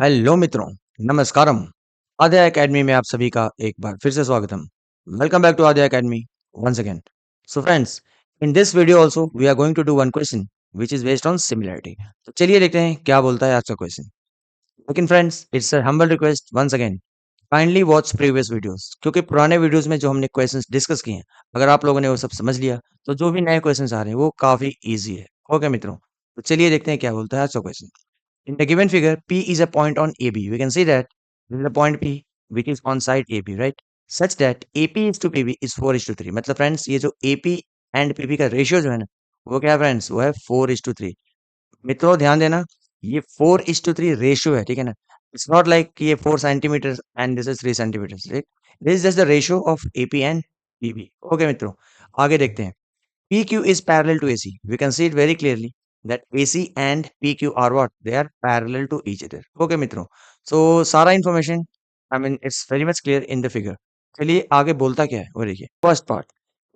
Hello मित्रों, नमस्कारम। आद्या academy में आप सभी का एक बार फिर से स्वागतम। Welcome back to Aadya Academy once again. So friends, in this video also we are going to do one question which is based on similarity. तो चलिए देखते हैं क्या बोलता है आज का क्वेश्चन। लेकिन friends, it's a humble request once again, kindly watch previous videos, क्योंकि पुराने वीडियोस में जो हमने क्वेश्चंस डिस्कस किए हैं, अगर आप लोगों ने वो सब समझ लिया तो जो भी नए क्वेश्चंस आ रहे हैं वो काफी इजी है। ओके मित्रों, तो चलिए देखते हैं क्या बोलता है आज का question. In the given figure, P is a point on AB. We can see that this is the point P which is on side AB, right? Such that AP is to PB is 4:3. मतलब friends ये जो AP and PB का ratio जो है ना, वो क्या है फ्रेंड्स, वो है 4:3। मित्रों ध्यान देना, ये 4:3 रेशियो है, ठीक है ना। इट्स नॉट लाइक ये 4 centimetre and this is 3 centimetre, ठीक। This is just the ratio of AP and PB। Okay मित्रों, आगे देखते हैं। PQ is parallel to AC. We can see it very clearly that AC and PQ are what? They are parallel to each other. Okay, मित्रों. So सारा information, I mean, it's very much clear in the figure. चलिए आगे बोलता क्या है वो देखिए। First part,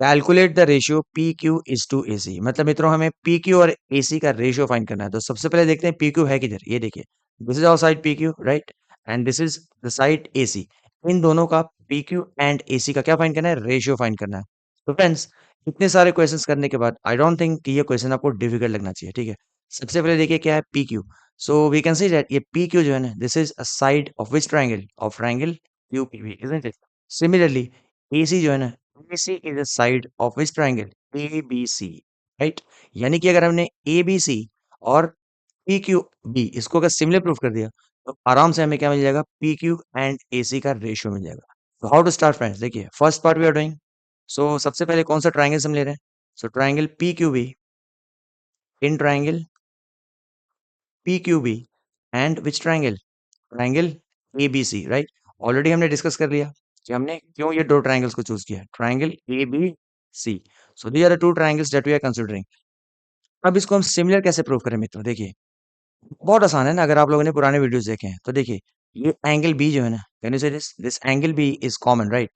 calculate the ratio PQ is to AC। मतलब मित्रों हमें PQ और AC का रेशियो फाइंड करना है। तो सबसे पहले देखते हैं PQ है किधर। ये देखिए, this is our side PQ, right, and this is the side AC। इन दोनों का PQ एंड AC का क्या फाइंड करना है, रेशियो फाइंड करना है। तो फ्रेंड्स, इतने सारे क्वेश्चंस करने के बाद आई डोंट थिंक कि ये क्वेश्चन आपको डिफिकल्ट लगना चाहिए, ठीक है। सबसे पहले देखिए क्या है PQ। So we can see that ये PQ जो है ना, this is a side of which triangle, of triangle QPB, isn't it. Similarly AC जो है ना, AC is a side of which triangle, ABC, right. यानी कि अगर हमने ABC और PQB इसको अगर सिमिलर प्रूफ कर दिया तो आराम से हमें क्या मिल जाएगा, PQ एंड AC का रेशियो मिल जाएगा। तो हाउ टू स्टार्ट फ्रेंड्स, देखिए first part we are doing. So सबसे पहले कौन सा ट्रायंगल हम ले रहे हैं। So triangle PQB in triangle PQB and which triangle, triangle ABC, right. Already हमने डिस्कस कर लिया कि हमने क्यों ये दो ट्रायंगल्स को चूज किया, triangle ABC। So these are the two triangles that we are considering. अब इसको हम सिमिलर कैसे प्रूव करें मित्रों, देखिए बहुत आसान है ना। अगर आप लोगों ने पुराने वीडियोस देखे हैं तो देखिए, ये एंगल B जो है ना, can you say this angle B is common, right.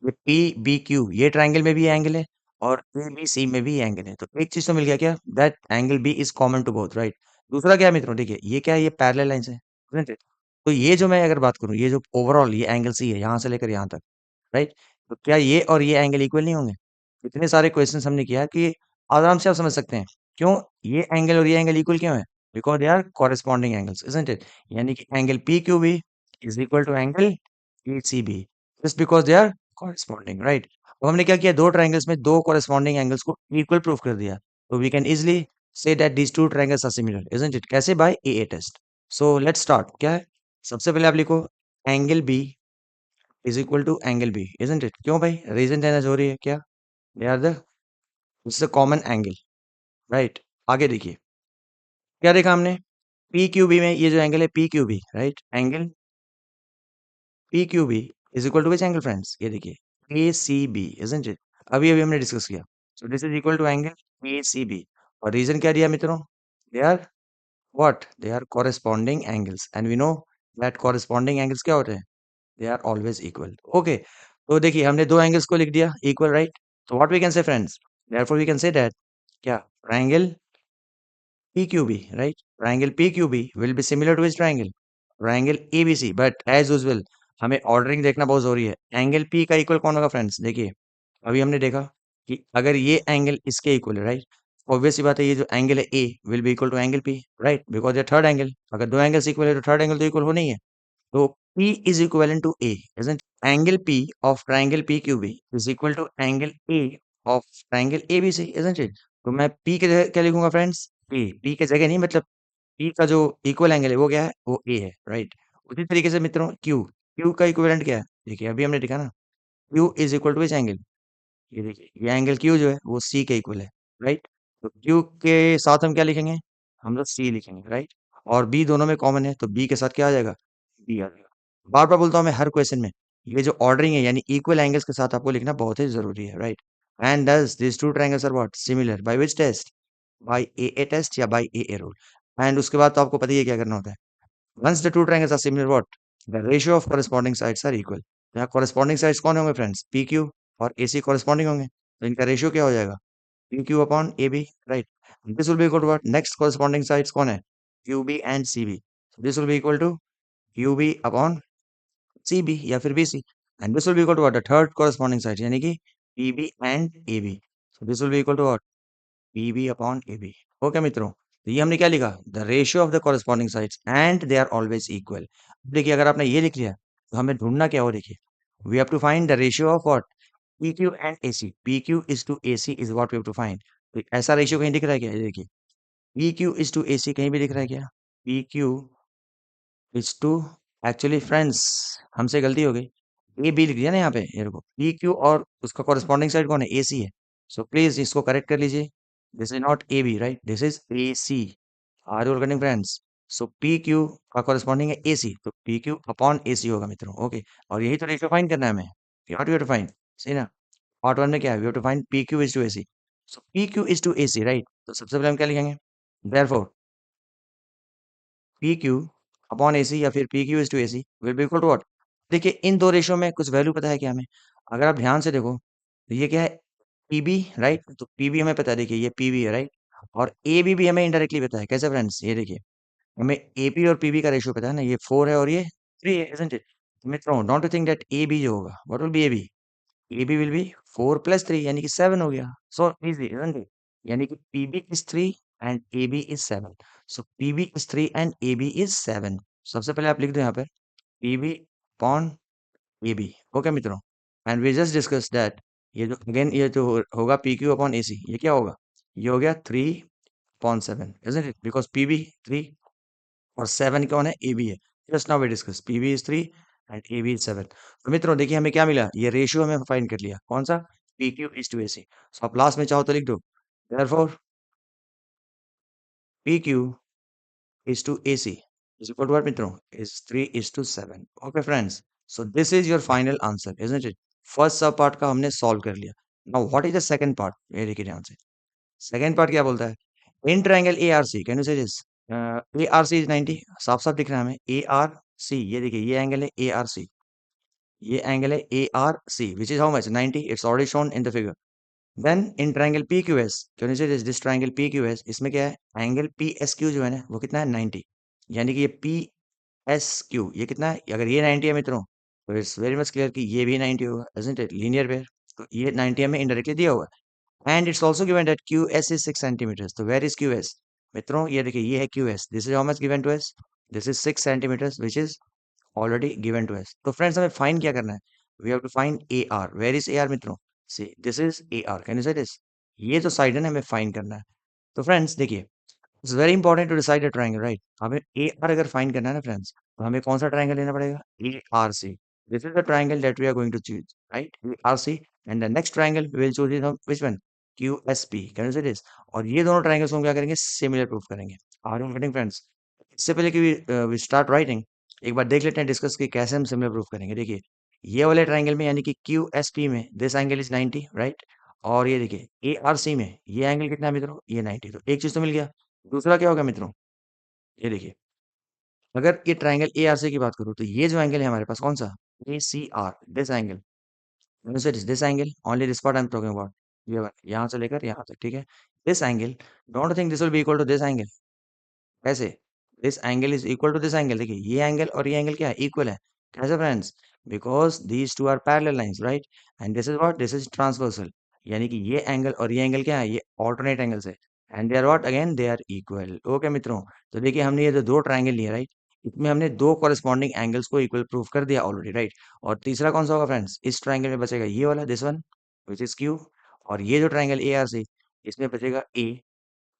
ये PBQ ये ट्रायंगल में भी एंगल है और ABC में भी एंगल है। तो एक चीज तो मिल गया क्या, that angle B is common to both, right. दूसरा क्या है मित्रों, देखिए ये क्या है, ये पैरेलल लाइंस है, isn't it? तो ये जो मैं अगर बात करूं, ये जो ओवरऑल ये एंगल C है यहाँ से लेकर यहाँ तक, राइट। तो क्या ये और ये एंगल इक्वल नहीं होंगे। इतने सारे क्वेश्चंस हमने किया कि आराम से आप समझ सकते हैं क्यों ये एंगल और ये एंगल इक्वल क्यों है, because they are corresponding angles, isn't it. यानी कि angle PQB is equal to angle PCB just because they are corresponding, right. अब हमने क्या किया, दो ट्रायंगल्स में दो कॉरेस्पॉन्डिंग एंगल्स को इक्वल प्रूफ कर दिया। तो we can easily see that these two triangles are similar, isn't it. कैसे, by AA test. So let's start. क्या है, सबसे पहले आप लिखो angle B is equal to angle B, isn't it. क्यों भाई, रीजन देना जरूरी है क्या, they are the it's a common angle, right. आगे देखिए क्या देखा हमने, PQB में ये जो एंगल है PQB, right, angle PQB is equal to which angle friends, ये देखिए ACB, इजंट इट। अभी अभी हमने डिस्कस किया। So this is equal to angle ACB। और रीजन क्या दिया मित्रों, they are what, they are corresponding angles and we know that corresponding angles क्या होते हैं, they are always equal. Okay, तो देखिए हमने दो एंगल्स को लिख दिया इक्वल, राइट। तो what we can say friends, therefore we can say that क्या, triangle PQB, right? Triangle PQB will be similar to which triangle? Triangle ABC, but as usual हमें ऑर्डरिंग देखना बहुत जरूरी है। एंगल P का equal कौन होगा फ्रेंड्स, देखिए अभी हमने देखा कि अगर ये एंगल इसके इक्वल है, राइट, ऑब्वियस सी बात है ये जो एंगल है A will be equal to angle P, right, because ये थर्ड एंगल, अगर दो एंगल्स इक्वल है तो थर्ड एंगल तो इक्वल होना ही है। तो P is equivalent to A, isn't angle P of triangle PQB is equal to angle A of triangle ABC, isn't it? तो मैं P के जगह क्या लिखूंगा फ्रेंड्स, P के जगह नहीं, मतलब P का जो इक्वल एंगल है वो क्या है, वो A है, राइट। उसी तरीके से मित्रों Q का इक्विवेलेंट क्या है, देखिए अभी हमने देखा ना, Q is equal to which angle, ये देखिए ये एंगल Q जो है वो C के इक्वल है, राइट। तो Q के साथ हम क्या लिखेंगे, हम लोग C लिखेंगे, राइट। और B दोनों में कॉमन है तो B के साथ क्या आ जाएगा, B आ जाएगा। बार बार बोलता हूँ मैं हर क्वेश्चन में, ये जो ऑर्डरिंग है यानी इक्वल एंगल्स के साथ आपको लिखना बहुत ही जरूरी है, right. And this this two triangles are what, similar by which test, by AA test या बाय AA रूल। एंड उसके बाद तो आपको पता ही है क्या करना होता है। Once the two triangles are similar what, the ratio of corresponding sides are equal. यहाँ कॉरेस्पॉन्डिंग साइड्स कौन होंगे फ्रेंड्स, PQ और AC कॉरेस्पॉन्डिंग होंगे, तो इनका रेशियो क्या हो जाएगा, PQ upon AB, right. This will be equal to what, next corresponding sides कौन है, QB and CB, this will be equal to QB upon CB या फिर BC, and this will be equal to what? The third corresponding side, यानी कि PB and AB. So this will be equal to what? PB upon AB. Okay मित्रों, तो ये हमने क्या लिखा? The ratio of the corresponding sides and they are always equal. देखिए अगर आपने ये लिख लिया तो हमें ढूंढना क्या हो, देखिए we have to find the ratio of what? PQ and AC. PQ is to AC is what we have to find. तो ऐसा रेशियो कहीं दिख रहा है क्या? ये देखिए PQ is to AC कहीं भी दिख रहा है क्या? PQ is to, actually friends हमसे गलती हो गई, ए बी लिख दिया ना यहाँ पे, ये देखो पी क्यू और उसका कॉरेस्पॉन्डिंग साइड कौन है? ए सी है. सो प्लीज इसको करेक्ट कर लीजिए. This is not A B, right, this is A C. Are you correcting friends? So P Q का कॉरेस्पॉन्डिंग है ए सी, तो P Q upon A C होगा मित्रों. ओके, और यही तो रेशियो फाइंड करना है हमें. What we have to find? सही ना? पार्ट वन में क्या है? We have to find P Q is to A C. So P Q is to A C, right. तो सबसे पहले हम क्या लिखेंगे? Therefore P Q upon A C या फिर P Q is to A C will be equal to what? देखिए इन दो रेशियो में कुछ वैल्यू पता है क्या हमें? अगर आप ध्यान से देखो तो ये क्या है? PB, right. तो पीबी हमें पता है, देखिए ये पीबी है, राइट. और ए बी भी हमें इनडायरेक्टली पता है. कैसे फ्रेंड्स? ये देखिए हमें एपी और पीबी का रेशियो पता है ना, ये 4 है और ये 3 है, इजंट इट? मित्रों don't you think that A B जो होगा, what will be A B? A B will be 4 plus 3 यानी कि 7 हो गया. So easy, isn't it? यानी कि PB is 3 and A B is 7. So PB is 3 and A B is 7. सबसे पहले आप लिख दो यहाँ पे PB upon A B. Okay मित्रों, and we just discuss that ये जो अगेन ये जो होगा पी क्यू अपॉन ए सी, ये क्या होगा? ये हो गया 3/7, isn't it? Because PB 3 और 7 कौन है? AB है. Just now we discuss PB is 3 and AB is 7. तो मित्रों देखिए हमें क्या मिला? ये रेशियो हमें फाइंड कर लिया. कौन सा? PQ is to AC. सो आप लास्ट में चाहो तो लिख दो therefore PQ is to AC is equal to what मित्रों? Is 3:7. Okay friends, so this is your final answer, isn't it? First सब पार्ट का हमने सॉल्व कर लिया. Now what is the second part? ये देखिए ध्यान से. सेकंड पार्ट क्या बोलता है? In triangle ARC, can you say this? ARC is 90, साफ साफ दिख रहा है हमें. ARC, ये देखिए ये एंगल है ARC, ये एंगल है ARC which is how much? 90. It's already shown in the figure. Then in triangle PQS, can you say this triangle PQS, इसमें क्या है? एंगल PSQ जो है ना वो कितना है? 90. यानी कि ये PSQ ये कितना है? अगर ये 90 है मित्रों तो इट्स वेरी मच क्लियर कि ये भी 90 होगा, isn't it? Linear pair. तो ये 90 हमें इनडायरेक्टली दिया हुआ है. And it's also given that QS is 6 centimetres. तो वेयर इज QS? मित्रों ये देखिए ये है QS. This is how much given to us? This is 6 centimetres which is already given to us. तो फ्रेंड्स हमें फाइंड क्या करना है? We have to find AR. Where is AR मित्रों? See this is AR. Can you say this? ये जो side है ना हमें फाइंड करना है. तो फ्रेंड्स देखिए it's very important to decide a triangle, right. हमें AR अगर फाइंड करना है ना फ्रेंड्स, तो हमें कौन सा ट्रायंगल लेना पड़ेगा? ARC. This is the triangle that we are going to choose, right? ARC. And the next triangle we will choose is which one? QSP. Can you say this? और ये दोनों ट्रायंगल्स को हम क्या करेंगे? सिमिलर प्रूफ करेंगे. Are you getting friends? इससे पहले कि वी स्टार्ट राइटिंग, एक बार देख लेते हैं डिस्कस कि कैसे हम सिमिलर प्रूफ करेंगे. देखिए ये वाले ट्रायंगल में यानी कि QSP में दिस एंगल इज 90, राइट. और ये देखिए ARC में ये एंगल कितना है मित्रों? ये 90. तो एक चीज तो मिल गया. दूसरा क्या होगा मित्रों? ये देखिए अगर ये ट्रायंगल ARC की बात करूँ तो ये जो एंगल है हमारे पास कौन सा? ACR. This angle, this angle only this part I am talking about. ये वाला, यहाँ से लेकर यहाँ तक, ठीक है. This angle, don't think this will be equal to this angle. कैसे? This angle is equal to this angle. देखिए ये एंगल और ये एंगल क्या है? इक्वल है. कैसे friends? Because these two are parallel lines, right. And this is what? This is transversal. यानी कि ये एंगल और ये एंगल क्या है? ये ऑल्टरनेट एंगल्स है. And they are what? Again they are equal. Okay मित्रों, तो देखिए हमने ये जो दो ट्रायंगल लिए, राइट, इसमें हमने दो कॉरेस्पॉन्डिंग एंगल्स को इक्वल प्रूफ कर दिया ऑलरेडी, राइट. और तीसरा कौन सा होगा फ्रेंड्स? इस ट्रायंगल में बचेगा ये वाला, this one which is Q. और ये जो ट्रायंगल ARC, इसमें बचेगा A,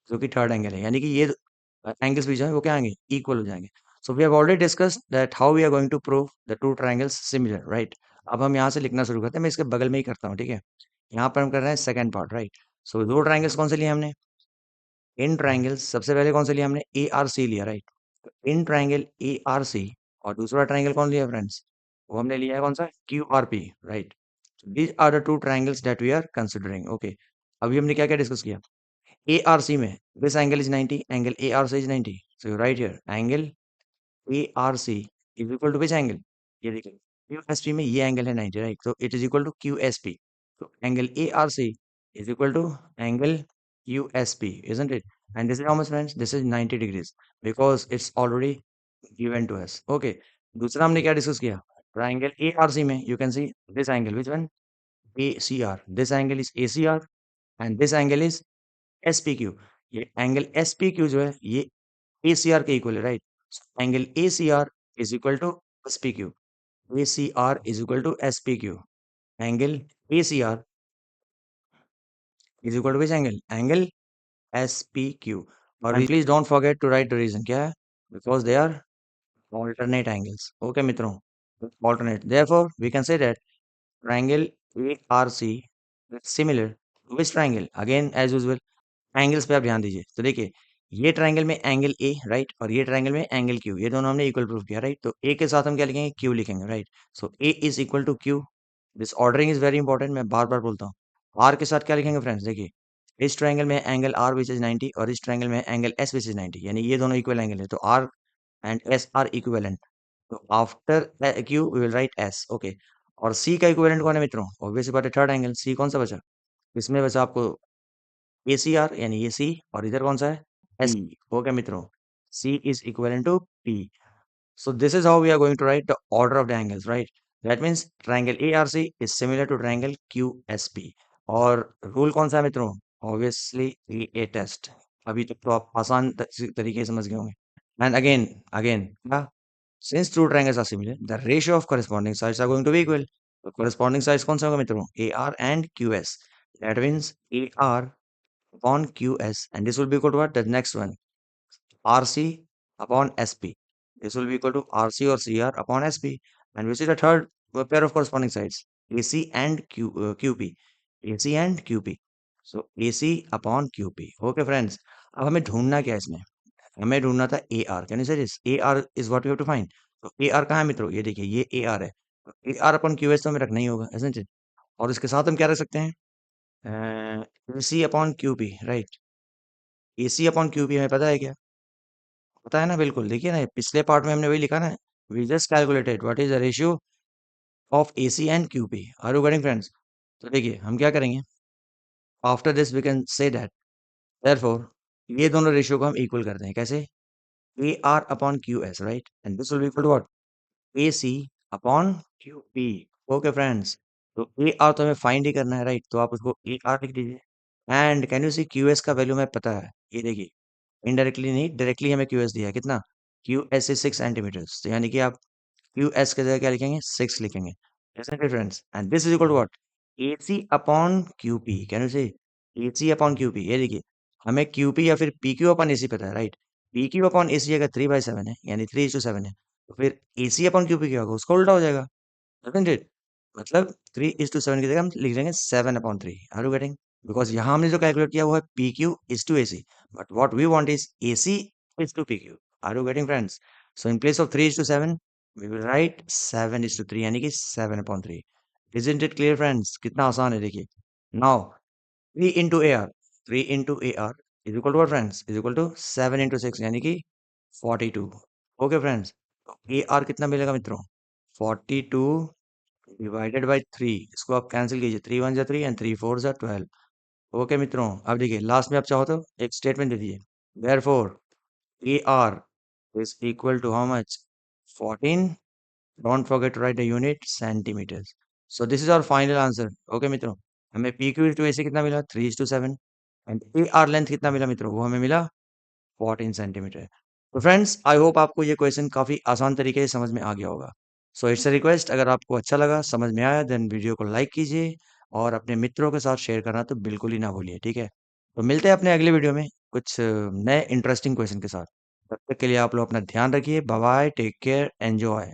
जो कि थर्ड एंगल है. यानी कि ये एंगल्स भी जो है वो क्या आएंगे? इक्वल हो जाएंगे. So we have already discussed that how we are going to prove the two triangles similar, right. अब हम यहाँ से लिखना शुरू करते हैं. मैं इसके बगल में ही करता हूँ, ठीक है. यहाँ पर हम कर रहे हैं सेकंड पार्ट, राइट. सो दो ट्रायंगल्स कौन से लिए हमने? इन ट्रायंगल्स सबसे पहले कौन से लिया हमने? ARC लिया, राइट. इन ट्रायंगल ARC और दूसरा ट्रायंगल कौन लिया फ्रेंड्स? वो हमने लिया है कौन सा? QRP, right. These are the two triangles that we are considering. Okay, अभी हमने क्या क्या डिस्कस किया? ARC में this angle is 90, angle ARC is 90. So you write here angle ARC is equal to which angle? ये देखिए QSP में ये angle है 90, right? So it is equal to QSP. So angle ARC is equal to angle QSP, isn't it? And this is how much friends? This is 90 degrees because it's already given to us. Okay. दूसरा हमने क्या discuss किया, triangle A R C में you can see this angle which one, A C R, this angle is A C R and this angle is S P Q. ये angle S P Q जो है ये A C R के equal है, right. Angle A C R is equal to S P Q, A C R is equal to S P Q, angle A C R is equal to which angle, angle S P Q. और please don't forget to write the reason, क्या है, because they are alternate angles. Okay, मित्रों, alternate. Therefore, we can say that triangle ARC is similar to which triangle? Again, as usual, angles पे आप ध्यान दीजिए। तो देखिए, ये ट्राइंगल में एंगल ए, राइट, और ये ट्राइंगल में एंगल क्यू, ये दोनों हमने इक्वल प्रूव किया, राइट। तो ए के साथ हम क्या लिखेंगे, क्यू लिखेंगे, right. So A is equal to Q. This ordering is very important, मैं बार बार बोलता हूँ। आर के साथ क्या लिखेंगे फ्रेंड्स, देखिए, इस ट्राइंगल में एंगल आर विच इज 90 और इस ट्राइंगल में एंगल एस विच इज 90, यानी ये दोनों इक्वल एंगल है, तो R and S R equivalent. तो after Q we will write S, okay. और सी का इक्विवेलेंट कौन है मित्रों, ऑब्वियसली बात है थर्ड एंगल, सी कौन सा बचा, इसमें बचा आपको ए सी आर, यानी ये सी, और इधर कौन सा है, एस पी। ओके मित्रों, C is equivalent to P. So this is how we are going to write the order of the angles, right? That means triangle ARC is similar to triangle QSP. और rule कौन सा है मित्रों, obviously ए test. अभी तक तो आप आसान तरीके से समझ गए होंगे। And again again since two triangles are similar, the ratio of corresponding sides are going to be equal. तो corresponding sides कौन सा होगा मित्रों, AR and QS. That means AR upon QS, and this will be equal to what? The next one, RC upon SP. This will be equal to RC or CR upon SP. And which is the third pair of corresponding sides? AC and QP. AC and QP. So AC upon QP. Okay friends. अब हमें ढूंढना क्या है इसमें, हमें ढूंढना था A R. Can you say this, A R is what we have to find. तो ए आर कहाँ है मित्रों, ये देखिए, ये ए आर है। A R upon Q S तो हमें रखना ही होगा, isn't it? और इसके साथ हम क्या रख सकते हैं, ए C upon Q P, right. ए सी अपॉन क्यू पी हमें पता है क्या, पता है ना, बिल्कुल। देखिए ना, पिछले पार्ट में हमने वही लिखा ना, we just calculated what is the ratio of AC and QP. Are you getting friends. तो देखिए हम क्या करेंगे, after this we can say that therefore ये दोनों रेशियो को हम इक्वल करते हैं, कैसे, A R upon Q S, right, and this will be equal to what, A C upon Q P. Okay friends, तो ए आर तो हमें फाइंड ही करना है, राइट, तो आप उसको ए आर लिख दीजिए। And can you see Q S का वैल्यू हमें पता है, ये देखिए, इनडायरेक्टली नहीं डायरेक्टली हमें क्यू एस दिया है, कितना, क्यू एस इज 6 सेंटीमीटर्स, तो यानी कि आप क्यू एस की जगह क्या लिखेंगे, 6 लिखेंगे, isn't it friends? And this is equal to what, AC upon QP, can you say AC upon QP। ये देखिए, हमें QP या फिर PQ upon AC पता है, राइट। PQ upon AC अगर 3/7 है, यानी 3:7 है, तो फिर AC upon QP क्या होगा, उसका उल्टा हो जाएगा, isn't it? मतलब 3:7 की जगह हम लिख देंगे 7/3। आर यू गेटिंग, बिकॉज यहाँ हमने जो कैलकुलेट किया वो है PQ is to AC, but what we want is AC is to PQ। Are you getting friends. So in place of 3:7 we will write 7:3, यानी कि 7/3। Isn't it clear friends, कितना आसान है, देखिए। Now 3 into AR, 3 into AR is equal to what friends, is equal to 7 into 6, यानी कि 42। Okay friends, तो AR कितना मिलेगा मित्रों, 42 डिवाइडेड बाई 3, इसको आप कैंसिल कीजिए, 3 1 जा 3 एंड 3 4 जा 12। ओके मित्रों, अब देखिए लास्ट में आप चाहो तो एक स्टेटमेंट दे दीजिए, therefore AR is equal to how much, 14, don't forget to write the unit centimeters। So this is our final answer। okay मित्रों, हमें PQ to AC कितना मिला, 3:7, एंड AR लेंथ कितना मिला मित्रों, वो हमें मिला 14 सेंटीमीटर। तो फ्रेंड्स आई होप आपको ये क्वेश्चन काफी आसान तरीके से समझ में आ गया होगा। सो इट्स अ रिक्वेस्ट, अगर आपको अच्छा लगा, समझ में आया, देन वीडियो को लाइक कीजिए और अपने मित्रों के साथ शेयर करना तो बिल्कुल ही ना भूलिए, ठीक है। तो मिलते हैं अपने अगले वीडियो में कुछ नए इंटरेस्टिंग क्वेश्चन के साथ। तब तक के लिए आप लोग अपना ध्यान रखिए, bye bye, take care, enjoy.